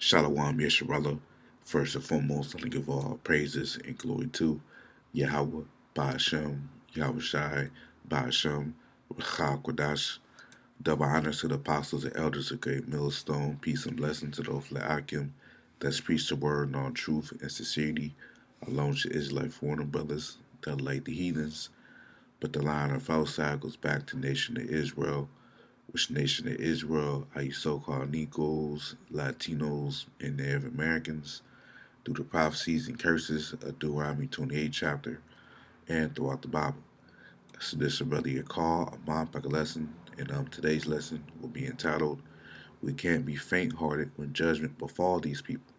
Shalom Yesharala. First and foremost, I give all praises and glory to Yahweh, Ba'ashem, Yahweh Shai, Ba'ashem, Rachah Kodash. Double honors to the apostles and elders of Great Millstone. Peace and blessing to those La'akim that's preached the word in all truth and sincerity. Alone to Israelite foreign brothers that like the heathens. But the line of outside goes back to nation of Israel, which nation of Israel, i.e. so-called Negroes, Latinos, and Native Americans, through the prophecies and curses of Deuteronomy 28 chapter and throughout the Bible. So this is brother your call, a Mompaka lesson, and today's lesson will be entitled, We Can't Be Faint-Hearted When Judgment Befall These People.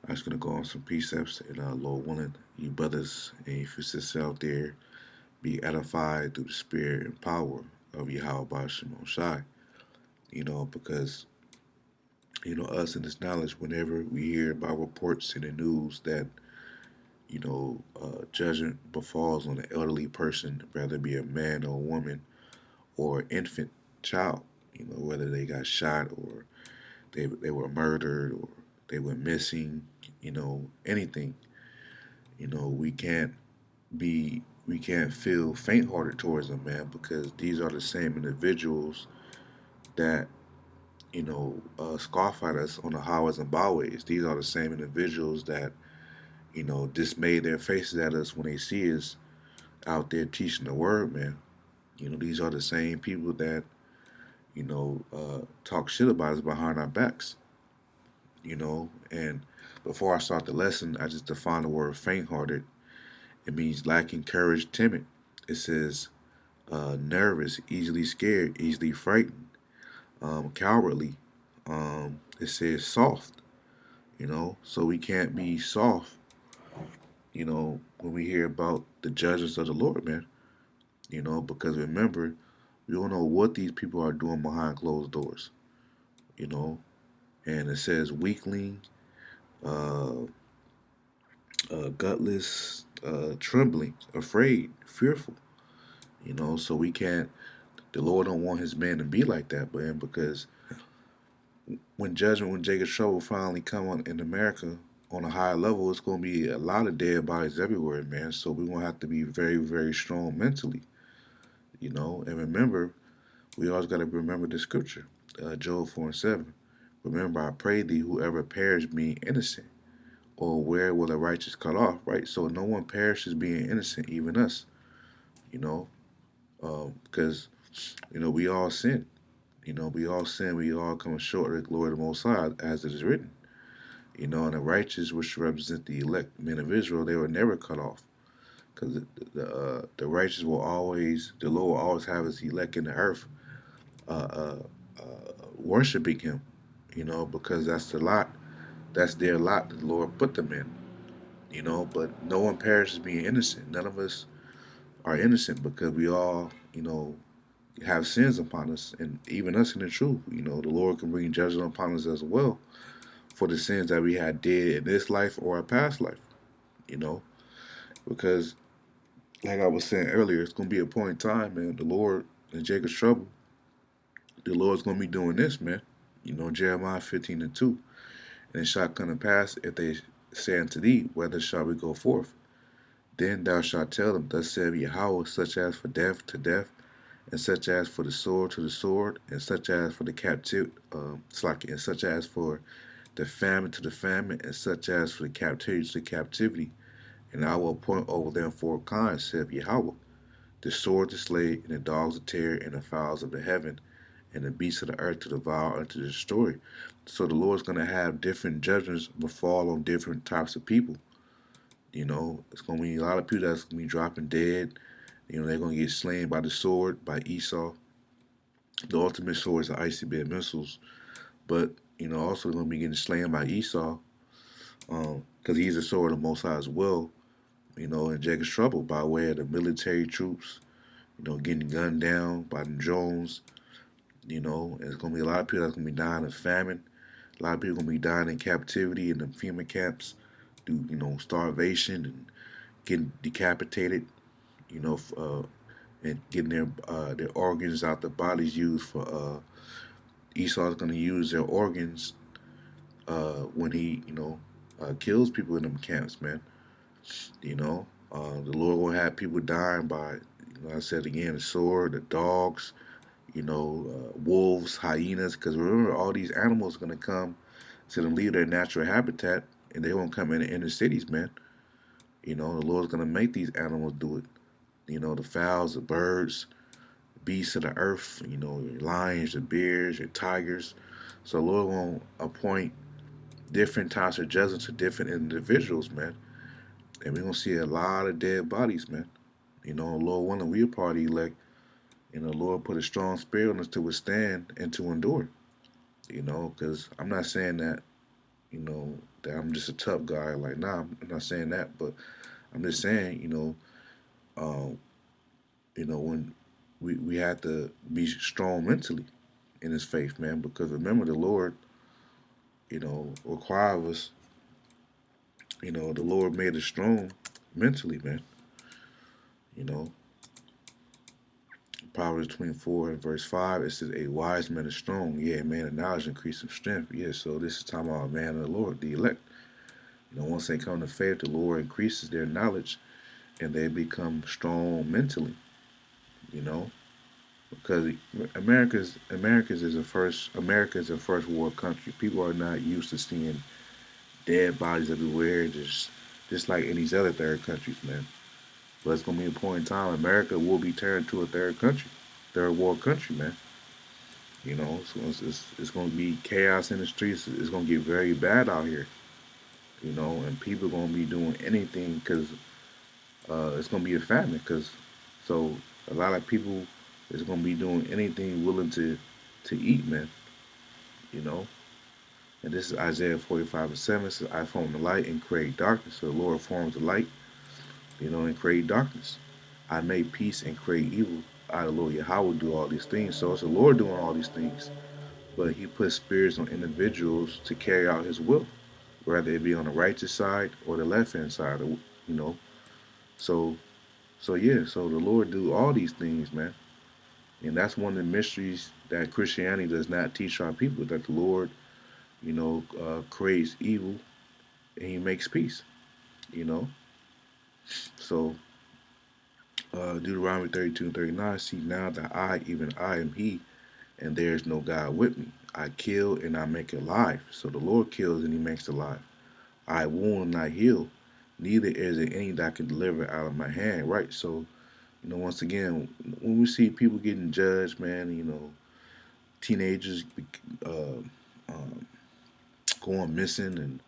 I'm just going to go on some precepts, and Lord willing, you brothers and you sisters out there be edified through the spirit and power of Yahweh Ba'ashem Shai. Because us in this knowledge, whenever we hear about reports in the news that judgment befalls on an elderly person, whether it be a man or a woman or an infant child, whether they got shot or they were murdered or they went missing, anything, we can't feel faint-hearted towards them, man, because these are the same individuals that scoff at us on the highways and byways. These are the same individuals that, dismay their faces at us when they see us out there teaching the word, man. These are the same people that, talk shit about us behind our backs, And before I start the lesson, I just define the word faint-hearted. It means lacking courage, timid. It says nervous, easily scared, easily frightened, cowardly. It says soft. So we can't be soft, when we hear about the judgments of the Lord, man, because remember, we don't know what these people are doing behind closed doors, you know, and it says weakling, uh, gutless, trembling, afraid, fearful, so we can't, the Lord don't want his man to be like that, man, because when Jacob's trouble finally come on in America on a higher level, it's going to be a lot of dead bodies everywhere, man. So we're going to have to be very, very strong mentally, And remember, we always got to remember the scripture, Job 4:7. Remember, I pray thee, whoever perished being innocent, or where will the righteous cut off, right? So no one perishes being innocent, even us, you know, because, we all sin. We all sin, we all come short of the glory of the Most High, as it is written. And the righteous, which represent the elect men of Israel, they were never cut off. Because the righteous will always, the Lord will always have his elect in the earth worshiping him, because that's the lot, that's their lot that the Lord put them in, but no one perishes being innocent. None of us are innocent because we all, have sins upon us, and even us in the truth. The Lord can bring judgment upon us as well for the sins that we had did in this life or a past life, you know, because like I was saying earlier, it's gonna be a point in time, man. The Lord in Jacob's trouble, the Lord's gonna be doing this, man. Jeremiah 15:2. And it shall come to pass if they say unto thee, whether shall we go forth? Then thou shalt tell them, thus saith Yahweh, such as for death to death, and such as for the sword to the sword, and such as for the and such as for the famine to the famine, and such as for the captivity to the captivity. And I will appoint over them four kinds, saith Yahweh, the sword to slay, and the dogs to tear, and the fowls of the heaven, and the beasts of the earth to devour and to destroy. So the Lord's going to have different judgments befall on different types of people. It's going to be a lot of people that's going to be dropping dead. They're going to get slain by the sword, by Esau. The ultimate sword is the icy bed missiles. But, also going to be getting slain by Esau because he's the sword of the Most High as well, in Jacob's trouble by way of the military troops, getting gunned down by the drones. There's going to be a lot of people that's going to be dying of famine. A lot of people are going to be dying in captivity in the FEMA camps through, starvation and getting decapitated, and getting their organs out, the bodies used for, Esau's going to use their organs when he, kills people in them camps, man. The Lord will have people dying by, I said again, the sword, the dogs, wolves, hyenas. Because remember, all these animals are gonna come to them leave their natural habitat, and they won't come in the inner cities, man. The Lord's gonna make these animals do it. The fowls, the birds, beasts of the earth. Your lions, your bears, your tigers. So the Lord won't appoint different types of judgments to different individuals, man. And we're gonna see a lot of dead bodies, man. Lord willing, we a party elect. Lord put a strong spirit on us to withstand and to endure. Because I'm not saying that, that I'm just a tough guy. Like, nah, I'm not saying that, but I'm just saying, um, when we have to be strong mentally in His faith, man. Because remember, the Lord, requires us. The Lord made us strong mentally, man. You know, Proverbs 24 and verse 5, it says, a wise man is strong. Yeah, man of knowledge increases strength. Yeah, so this is talking about a man of the Lord, the elect. Once they come to faith, the Lord increases their knowledge and they become strong mentally, you know, because America is a first world country. People are not used to seeing dead bodies everywhere, just like in these other third countries, man. But it's gonna be a point in time America will be turned to a third world country, man. It's gonna be chaos in the streets. It's gonna get very bad out here, and people gonna be doing anything because it's gonna be a famine. So a lot of people is gonna be doing anything willing to eat, man. You know, and this is Isaiah 45:7. It says, "I form the light and create darkness." So the Lord forms the light, and create darkness. I make peace and create evil. I, the Lord Yahweh, do all these things. So it's the Lord doing all these things, but He puts spirits on individuals to carry out His will, whether it be on the righteous side or the left hand side. You know, so yeah, so the Lord do all these things, man. And that's one of the mysteries that Christianity does not teach our people, that the Lord, creates evil and He makes peace, you know. So Deuteronomy 32 and 39, see now that I, even I am He, and there is no God with me. I kill and I make alive. So the Lord kills and He makes alive. I wound and I heal. Neither is there any that can deliver out of my hand, right? So, once again, when we see people getting judged, man, teenagers uh, um, going missing, and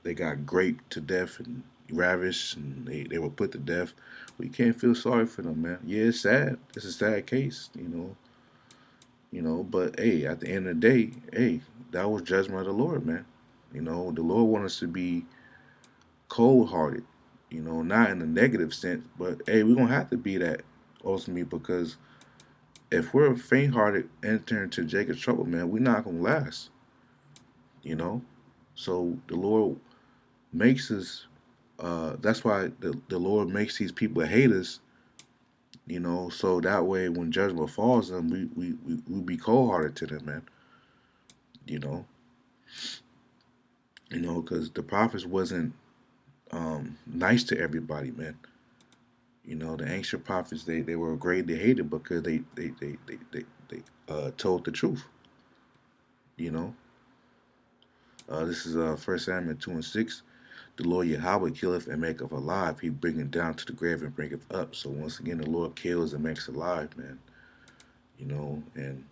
they got raped to death and ravished, and they were put to death. We can't feel sorry for them, man. Yeah, it's sad. It's a sad case, But hey, at the end of the day, hey, that was judgment of the Lord, man. The Lord wants us to be cold hearted. Not in a negative sense, but hey, we're gonna have to be that ultimately because if we're faint hearted entering into Jacob's trouble, man, we're not gonna last. You know, so the Lord makes us. That's why the Lord makes these people hate us. So that way when judgment falls on them, we be cold hearted to them, man. You know, because the prophets wasn't nice to everybody, man. The ancient prophets they were greatly hated because they told the truth. You know, this is 1 Samuel 2:6. The Lord Yahweh killeth and maketh alive. He bringeth down to the grave and bringeth up. So once again, the Lord kills and makes alive, man. And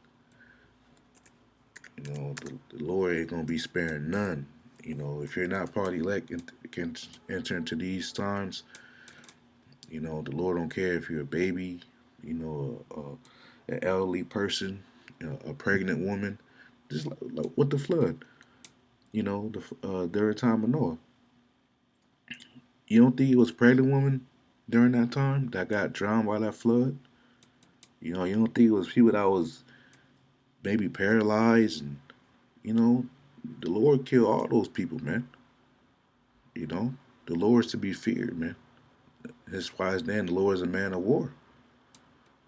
the Lord ain't gonna be sparing none. If you're not party elect and can enter into these times, the Lord don't care if you're a baby, an elderly person, a pregnant woman, just like with the flood. During the time of Noah. You don't think it was a pregnant woman during that time that got drowned by that flood? You don't think it was people that was maybe paralyzed and the Lord killed all those people, man. You know, the Lord is to be feared, man. His wise name, the Lord is a man of war.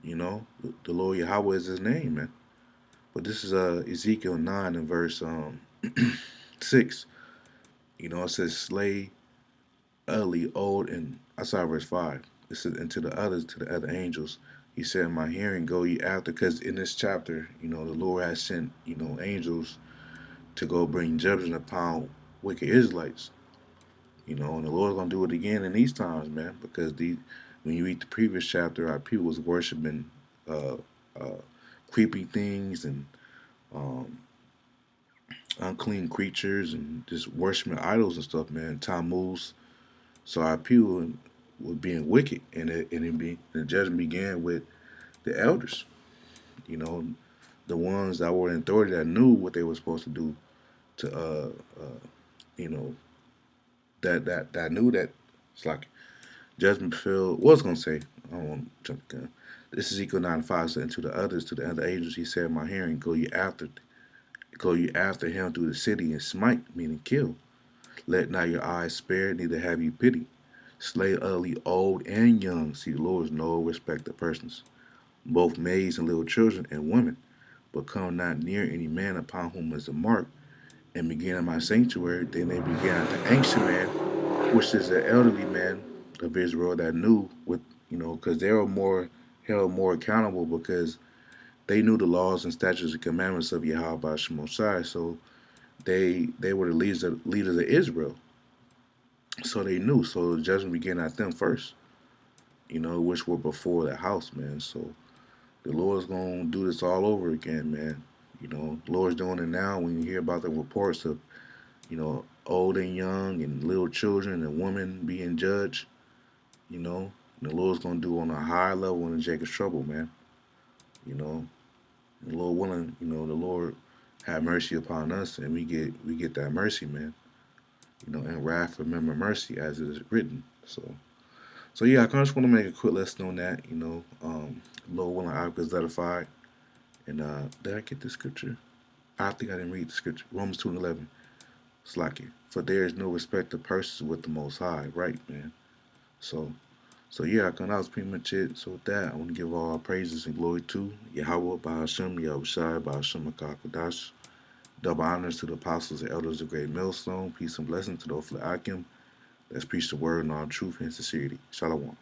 The Lord Yahweh is His name, man. But this is Ezekiel 9 and verse 6, it says, slay early, old, and I saw verse 5. It says, and to the others, to the other angels, he said, in my hearing, go ye after. Because in this chapter, the Lord has sent, angels to go bring judgment upon wicked Israelites. And the Lord's going to do it again in these times, man, because when you read the previous chapter, our people was worshiping uh, uh, creepy things and um, unclean creatures and just worshiping idols and stuff, man. Tammuz. So our people was being wicked, the judgment began with the elders. You know, the ones that were in authority that knew what they were supposed to do to, you know, that knew that it's like judgment fell. What was gonna say? I don't want to jump the gun. This is Ezekiel 9:5. So, and to the other angels, he said, "My hearing, go ye after him through the city and smite, meaning kill. Let not your eyes spare, neither have you pity. Slay utterly old and young. See, the Lord is no respect of persons, both maids and little children and women. But come not near any man upon whom is a mark, and begin in my sanctuary." Then they began the ancient man, which is the elderly man of Israel that knew with because they were more held more accountable because they knew the laws and statutes and commandments of Yahweh Shemosai. So they were the leaders of Israel. So they knew. So the judgment began at them first, which were before the house, man. So the Lord's gonna do this all over again, man. The Lord's doing it now. When you hear about the reports of, old and young and little children and women being judged, you know, the Lord's gonna do on a higher level in Jacob's trouble, man. You know, the Lord willing, the Lord have mercy upon us, and we get that mercy, man. And wrath remember mercy, as it is written. So yeah, I just want to make a quick lesson on that. Lord willing, I was edified. And did I get the scripture? I think I didn't read the scripture. Romans 2:11. It's like it. For there is no respect of persons with the Most High, right, man? So, that was pretty much it. So with that, I want to give all praises and glory to Yahweh, Bahashem, Yahushai, Bahashem, Akakadash. Double honors to the apostles and elders of Great Millstone. Peace and blessings to those for the Akim that's preached the word in all truth and sincerity. Shalom.